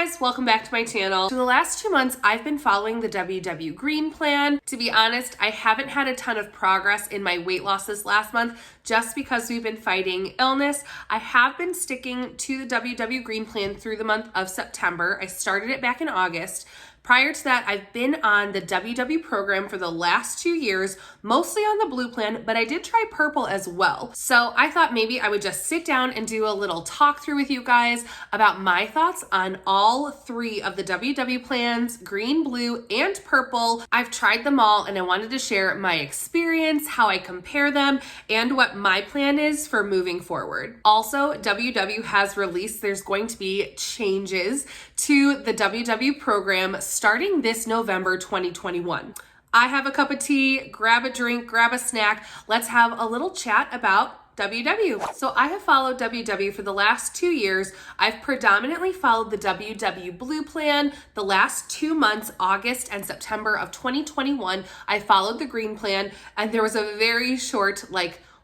guys, welcome back to my channel. For the last 2 months, I've been following the WW Green Plan. To be honest, I haven't had a ton of progress in my weight loss this last month just because we've been fighting illness. I have been sticking to the WW Green Plan through the month of September. I started it back in August. Prior to that, I've been on the WW program for the last 2 years, mostly on the blue plan, but I did try purple as well. So I thought maybe I would just sit down and do a little talk through with you guys about my thoughts on all 3 of the WW plans, green, blue, and purple. I've tried them all and I wanted to share my experience, how I compare them, and what my plan is for moving forward. Also, WW has released, there's going to be changes to the WW program starting this November 2021. I have a cup of tea, grab a drink, grab a snack. Let's have a little chat about WW. So I have followed WW for the last 2 years. I've predominantly followed the WW Blue Plan. The last 2 months, August and September of 2021, I followed the Green Plan, and there was a very short,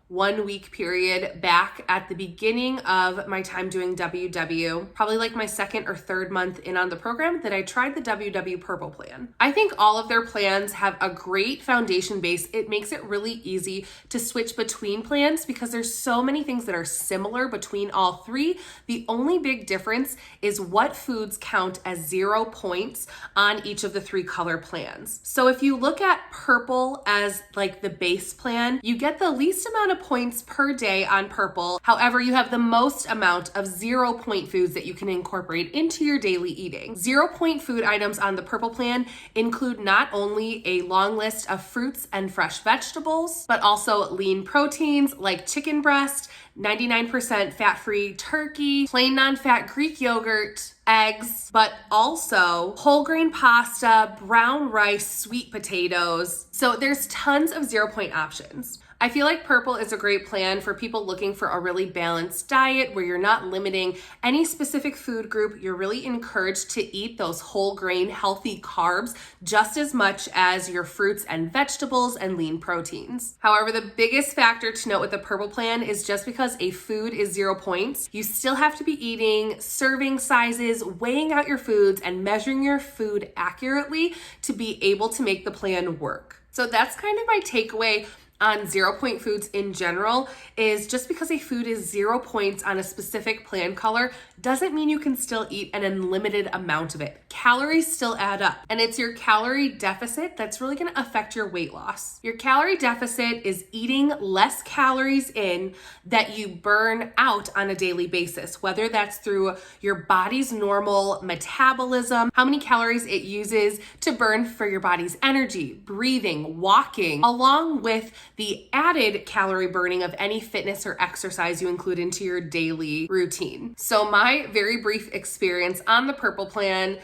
1 week period back at the beginning of my time doing WW, probably my 2nd or 3rd month in on the program, that I tried the WW Purple Plan. I think all of their plans have a great foundation base. It makes it really easy to switch between plans because there's so many things that are similar between all 3. The only big difference is what foods count as 0 points on each of the 3 color plans. So if you look at purple as the base plan, you get the least amount of points per day on purple. However, you have the most amount of 0 point foods that you can incorporate into your daily eating. 0 point food items on the purple plan include not only a long list of fruits and fresh vegetables, but also lean proteins like chicken breast, 99% fat-free turkey, plain non-fat Greek yogurt, eggs, but also whole grain pasta, brown rice, sweet potatoes. So there's tons of 0 point options. I feel like purple is a great plan for people looking for a really balanced diet where you're not limiting any specific food group. You're really encouraged to eat those whole grain healthy carbs just as much as your fruits and vegetables and lean proteins. However, the biggest factor to note with the purple plan is just because a food is 0 points, you still have to be eating serving sizes, weighing out your foods, and measuring your food accurately to be able to make the plan work. So that's kind of my takeaway on 0 point foods in general, is just because a food is 0 points on a specific plan color doesn't mean you can still eat an unlimited amount of it. Calories still add up, and it's your calorie deficit that's really going to affect your weight loss. Your calorie deficit is eating less calories in that you burn out on a daily basis, whether that's through your body's normal metabolism, how many calories it uses to burn for your body's energy, breathing, walking, along with the added calorie burning of any fitness or exercise you include into your daily routine. So my very brief experience on the purple plan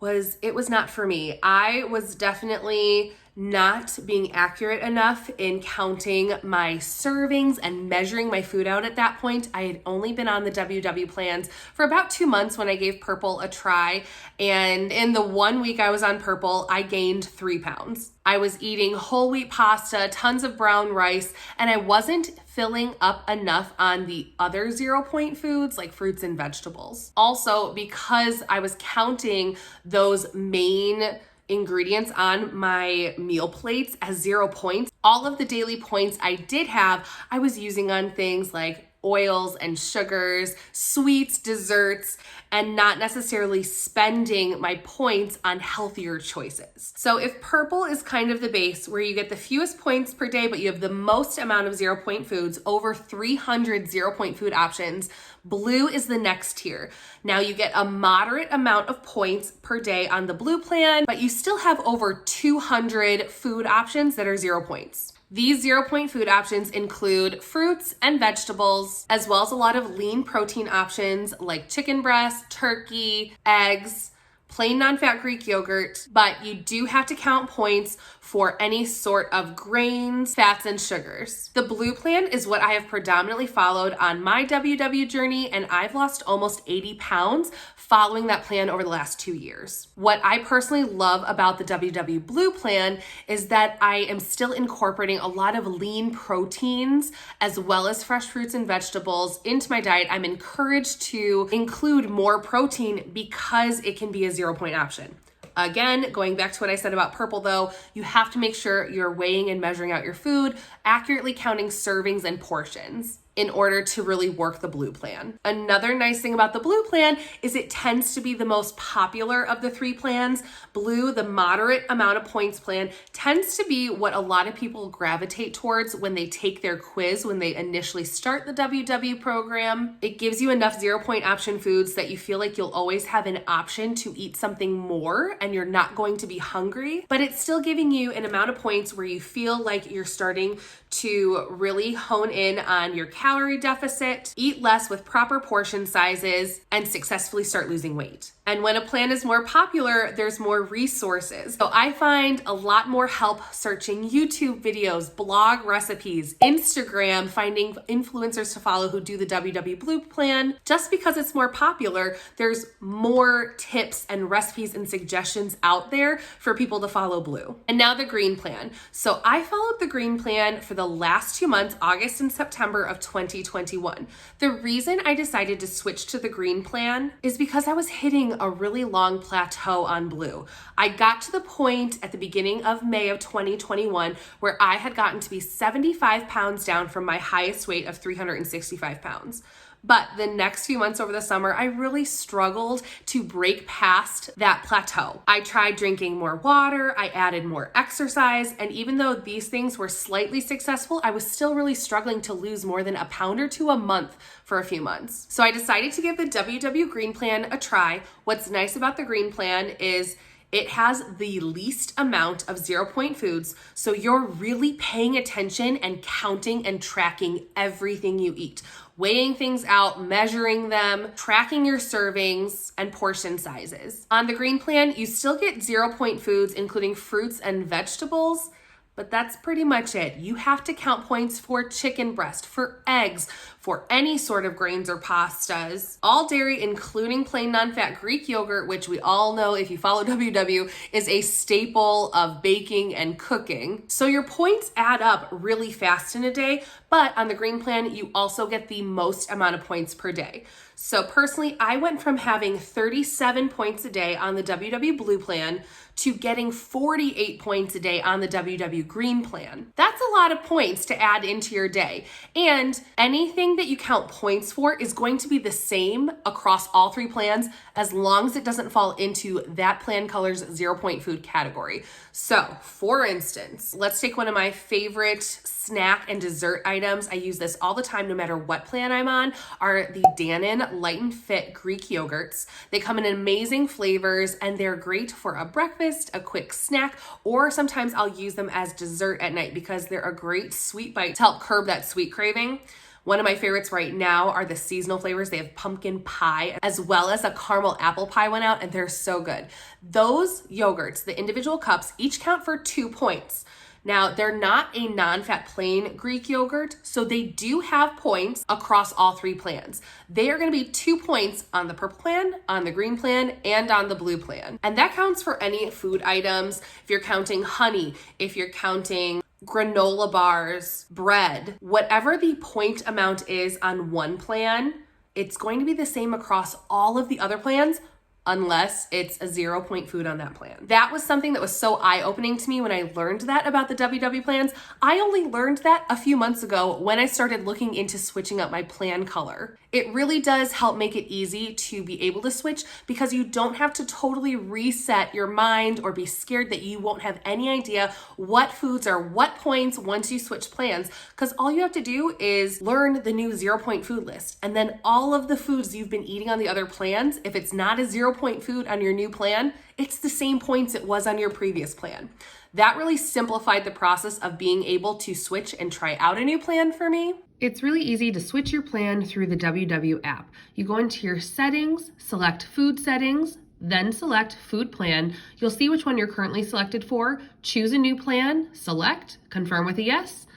was not for me. I was definitely not being accurate enough in counting my servings and measuring my food out at that point. I had only been on the WW plans for about 2 months when I gave purple a try. And in the 1 week I was on purple, I gained 3 pounds. I was eating whole wheat pasta, tons of brown rice, and I wasn't filling up enough on the other 0 point foods like fruits and vegetables. Also, because I was counting those main ingredients on my meal plates as 0 points, all of the daily points I did have, I was using on things like oils and sugars, sweets, desserts, and not necessarily spending my points on healthier choices. So if purple is kind of the base where you get the fewest points per day, but you have the most amount of 0 point foods, over 300 0 point food options, blue is the next tier. Now you get a moderate amount of points per day on the blue plan, but you still have over 200 food options that are 0 points. These 0 point food options include fruits and vegetables, as well as a lot of lean protein options like chicken breast, turkey, eggs, plain non-fat Greek yogurt, but you do have to count points for any sort of grains, fats, and sugars. The Blue Plan is what I have predominantly followed on my WW journey, and I've lost almost 80 pounds following that plan over the last 2 years. What I personally love about the WW Blue Plan is that I am still incorporating a lot of lean proteins as well as fresh fruits and vegetables into my diet. I'm encouraged to include more protein because it can be a 0-point option. Again, going back to what I said about purple though, you have to make sure you're weighing and measuring out your food, accurately counting servings and portions in order to really work the Blue Plan. Another nice thing about the Blue Plan is it tends to be the most popular of the 3 plans. Blue, the moderate amount of points plan, tends to be what a lot of people gravitate towards when they take their quiz, when they initially start the WW program. It gives you enough 0-point option foods that you feel like you'll always have an option to eat something more and you're not going to be hungry, but it's still giving you an amount of points where you feel like you're starting to really hone in on your calorie deficit, eat less with proper portion sizes, and successfully start losing weight. And when a plan is more popular, there's more resources. So I find a lot more help searching YouTube videos, blog recipes, Instagram, finding influencers to follow who do the WW Blue Plan. Just because it's more popular, there's more tips and recipes and suggestions out there for people to follow Blue. And now the Green Plan. So I followed the Green Plan for the last 2 months, August and September of 2021. The reason I decided to switch to the Green Plan is because I was hitting a really long plateau on Blue. I got to the point at the beginning of May of 2021 where I had gotten to be 75 pounds down from my highest weight of 365 pounds. But the next few months over the summer, I really struggled to break past that plateau. I tried drinking more water, I added more exercise, and even though these things were slightly successful, I was still really struggling to lose more than a pound or 2 a month for a few months. So I decided to give the WW Green Plan a try. What's nice about the Green Plan is it has the least amount of 0-point foods, so you're really paying attention and counting and tracking everything you eat, weighing things out, measuring them, tracking your servings and portion sizes. On the Green Plan, you still get 0-point foods, including fruits and vegetables, but that's pretty much it. You have to count points for chicken breast, for eggs, for any sort of grains or pastas, all dairy, including plain non-fat Greek yogurt, which we all know if you follow WW is a staple of baking and cooking. So your points add up really fast in a day, but on the Green Plan, you also get the most amount of points per day. So personally, I went from having 37 points a day on the WW Blue Plan to getting 48 points a day on the WW Green Plan. That's a lot of points to add into your day. And anything that you count points for is going to be the same across all 3 plans as long as it doesn't fall into that plan color's 0-point food category. So for instance, let's take one of my favorite snack and dessert items. I use this all the time, no matter what plan I'm on, are the Dannon Light and Fit Greek yogurts. They come in amazing flavors and they're great for a breakfast, a quick snack, or sometimes I'll use them as dessert at night because they're a great sweet bite to help curb that sweet craving. One of my favorites right now are the seasonal flavors. They have pumpkin pie as well as a caramel apple pie went out and they're so good. Those yogurts, the individual cups, each count for 2 points. Now, they're not a non-fat plain Greek yogurt, so they do have points across all 3 plans. They are going to be 2 points on the purple plan, on the green plan, and on the blue plan. And that counts for any food items. If you're counting honey, if you're counting granola bars, bread, whatever the point amount is on one plan, it's going to be the same across all of the other plans, unless it's a 0-point food on that plan. That was something that was so eye-opening to me when I learned that about the WW plans. I only learned that a few months ago when I started looking into switching up my plan color. It really does help make it easy to be able to switch because you don't have to totally reset your mind or be scared that you won't have any idea what foods are what points once you switch plans, because all you have to do is learn the new 0-point food list, and then all of the foods you've been eating on the other plans, if it's not a 0-point food on your new plan, it's the same points it was on your previous plan. That really simplified the process of being able to switch and try out a new plan for me. It's really easy to switch your plan through the WW app. You go into your settings, select food settings, then select Food Plan. You'll see which one you're currently selected for. Choose a new plan, select, confirm with a yes.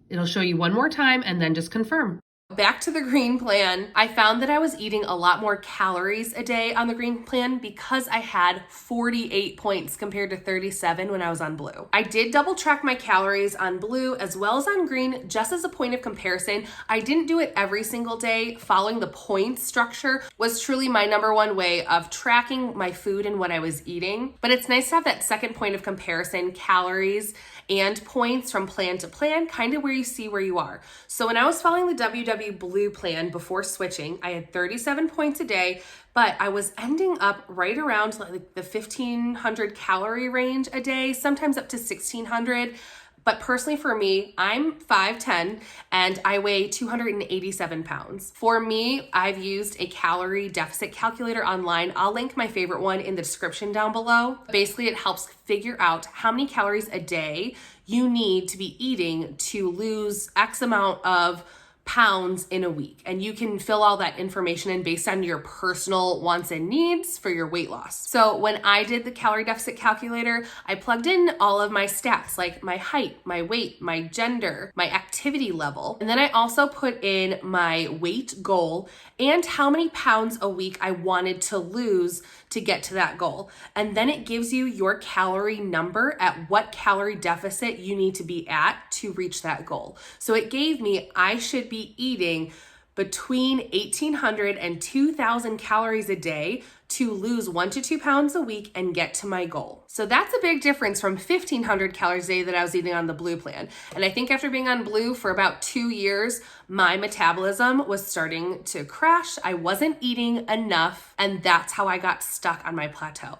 It'll show you one more time and then just confirm. Back to the green plan, I found that I was eating a lot more calories a day on the green plan because I had 48 points compared to 37 when I was on blue. I did double track my calories on blue as well as on green just as a point of comparison. I didn't do it every single day. Following the points structure was truly my number one way of tracking my food and what I was eating. But it's nice to have that second point of comparison, calories and points from plan to plan, kind of where you see where you are. So when I was following the WW Blue plan before switching, I had 37 points a day, but I was ending up right around like the 1,500 calorie range a day, sometimes up to 1,600. But personally for me, I'm 5'10" and I weigh 287 pounds. For me, I've used a calorie deficit calculator online. I'll link my favorite one in the description down below. Basically, it helps figure out how many calories a day you need to be eating to lose X amount of pounds in a week. And you can fill all that information in based on your personal wants and needs for your weight loss. So when I did the calorie deficit calculator, I plugged in all of my stats like my height, my weight, my gender, my activity level. And then I also put in my weight goal and how many pounds a week I wanted to lose to get to that goal. And then it gives you your calorie number at what calorie deficit you need to be at to reach that goal. So it gave me, I should be eating between 1,800 and 2,000 calories a day to lose 1 to 2 pounds a week and get to my goal. So that's a big difference from 1,500 calories a day that I was eating on the blue plan. And I think after being on blue for about 2 years, my metabolism was starting to crash. I wasn't eating enough, and that's how I got stuck on my plateau.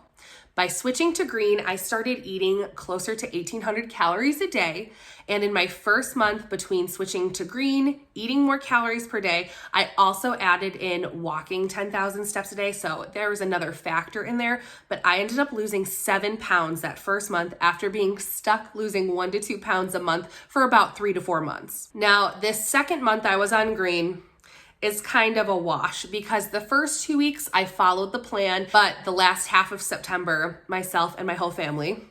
By switching to green, I started eating closer to 1,800 calories a day. And in my first month between switching to green, eating more calories per day, I also added in walking 10,000 steps a day. So there was another factor in there, but I ended up losing 7 pounds that first month after being stuck losing 1 to 2 pounds a month for about 3 to 4 months. Now, this second month I was on green is kind of a wash because the first 2 weeks I followed the plan, but the last half of September, myself and my whole family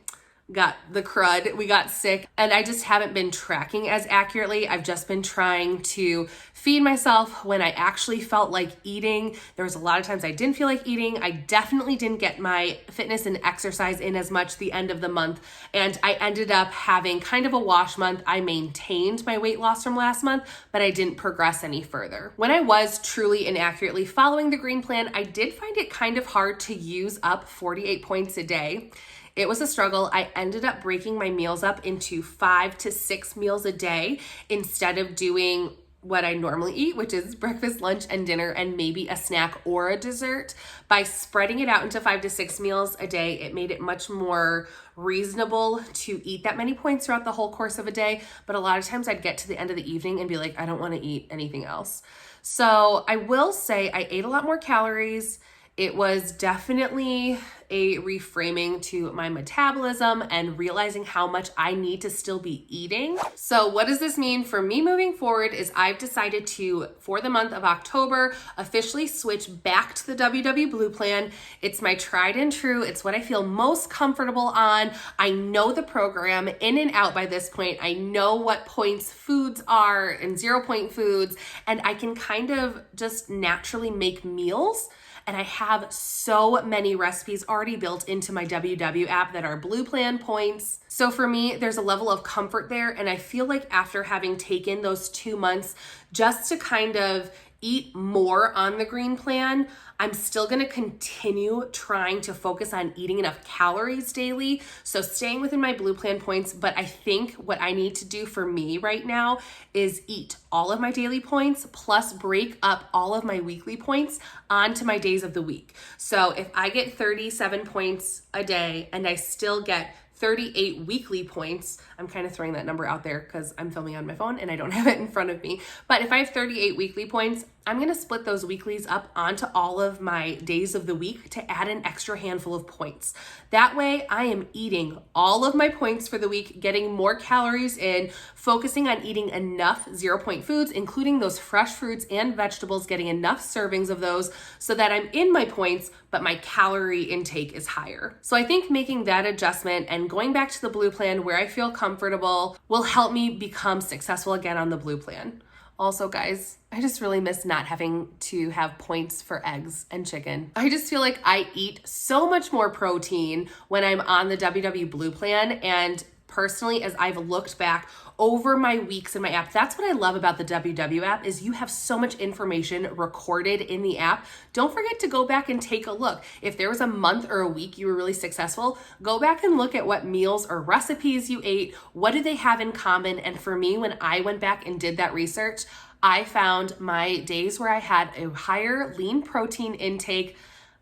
got the crud. We got sick and I just haven't been tracking as accurately. I've just been trying to feed myself when I actually felt like eating. There was a lot of times I didn't feel like eating. I definitely didn't get my fitness and exercise in as much the end of the month. And I ended up having kind of a wash month. I maintained my weight loss from last month, but I didn't progress any further. When I was truly and accurately following the green plan, I did find it kind of hard to use up 48 points a day. It was a struggle. I ended up breaking my meals up into 5 to 6 meals a day instead of doing what I normally eat, which is breakfast, lunch, and dinner, and maybe a snack or a dessert. By spreading it out into 5 to 6 meals a day, it made it much more reasonable to eat that many points throughout the whole course of a day. But a lot of times I'd get to the end of the evening and be like, I don't want to eat anything else. So I will say I ate a lot more calories. It was definitely a reframing to my metabolism and realizing how much I need to still be eating. So what does this mean for me moving forward is I've decided to, for the month of October, officially switch back to the WW Blue plan. It's my tried and true. It's what I feel most comfortable on. I know the program in and out by this point. I know what points foods are and 0 point foods, and I can kind of just naturally make meals. And I have so many recipes already built into my WW app that are blue plan points. So for me, there's a level of comfort there. And I feel like after having taken those 2 months just to kind of eat more on the green plan, I'm still gonna continue trying to focus on eating enough calories daily. So staying within my blue plan points, but I think what I need to do for me right now is eat all of my daily points plus break up all of my weekly points onto my days of the week. So if I get 37 points a day and I still get 38 weekly points, I'm kind of throwing that number out there because I'm filming on my phone and I don't have it in front of me. But if I have 38 weekly points, I'm gonna split those weeklies up onto all of my days of the week to add an extra handful of points. That way I am eating all of my points for the week, getting more calories in, focusing on eating enough 0-point foods, including those fresh fruits and vegetables, getting enough servings of those so that I'm in my points, but my calorie intake is higher. So I think making that adjustment and going back to the blue plan where I feel comfortable will help me become successful again on the blue plan. Also, guys, I just really miss not having to have points for eggs and chicken. I just feel like I eat so much more protein when I'm on the WW Blue plan. And personally, as I've looked back over my weeks in my app, that's what I love about the WW app is you have so much information recorded in the app. Don't forget to go back and take a look. If there was a month or a week you were really successful, go back and look at what meals or recipes you ate. What do they have in common? And for me, when I went back and did that research, I found my days where I had a higher lean protein intake,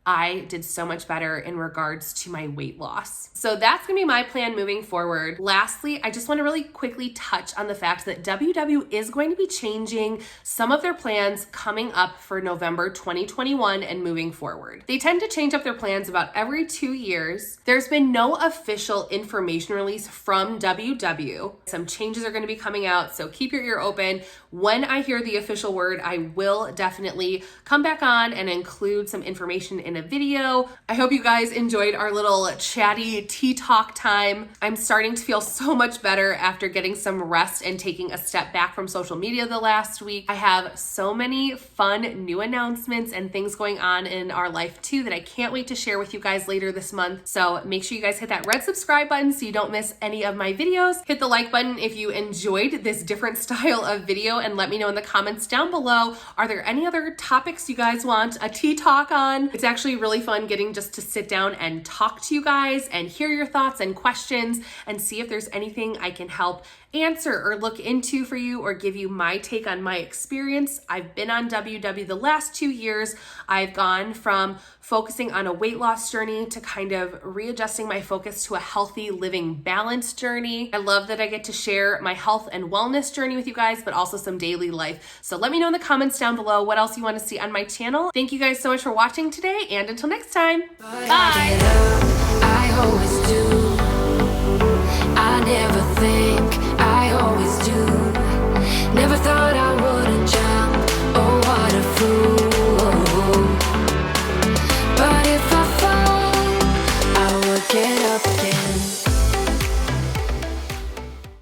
I did so much better in regards to my weight loss. So that's gonna be my plan moving forward. Lastly, I just wanna really quickly touch on the fact that WW is going to be changing some of their plans coming up for November 2021 and moving forward. They tend to change up their plans about every 2 years. There's been no official information release from WW. Some changes are gonna be coming out, so keep your ear open. When I hear the official word, I will definitely come back on and include some information in a video. I hope you guys enjoyed our little chatty tea talk time. I'm starting to feel so much better after getting some rest and taking a step back from social media the last week. I have so many fun new announcements and things going on in our life too that I can't wait to share with you guys later this month. So make sure you guys hit that red subscribe button so you don't miss any of my videos. Hit the like button if you enjoyed this different style of video and let me know in the comments down below. Are there any other topics you guys want a tea talk on? It's actually really fun getting just to sit down and talk to you guys and hear your thoughts and questions and see if there's anything I can help answer or look into for you or give you my take on my experience. I've been on WW the last 2 years. I've gone from focusing on a weight loss journey to kind of readjusting my focus to a healthy living balance journey. I love that I get to share my health and wellness journey with you guys, but also some daily life. So let me know in the comments down below what else you want to see on my channel. Thank you guys so much for watching today, and until next time, bye. I always do. I never think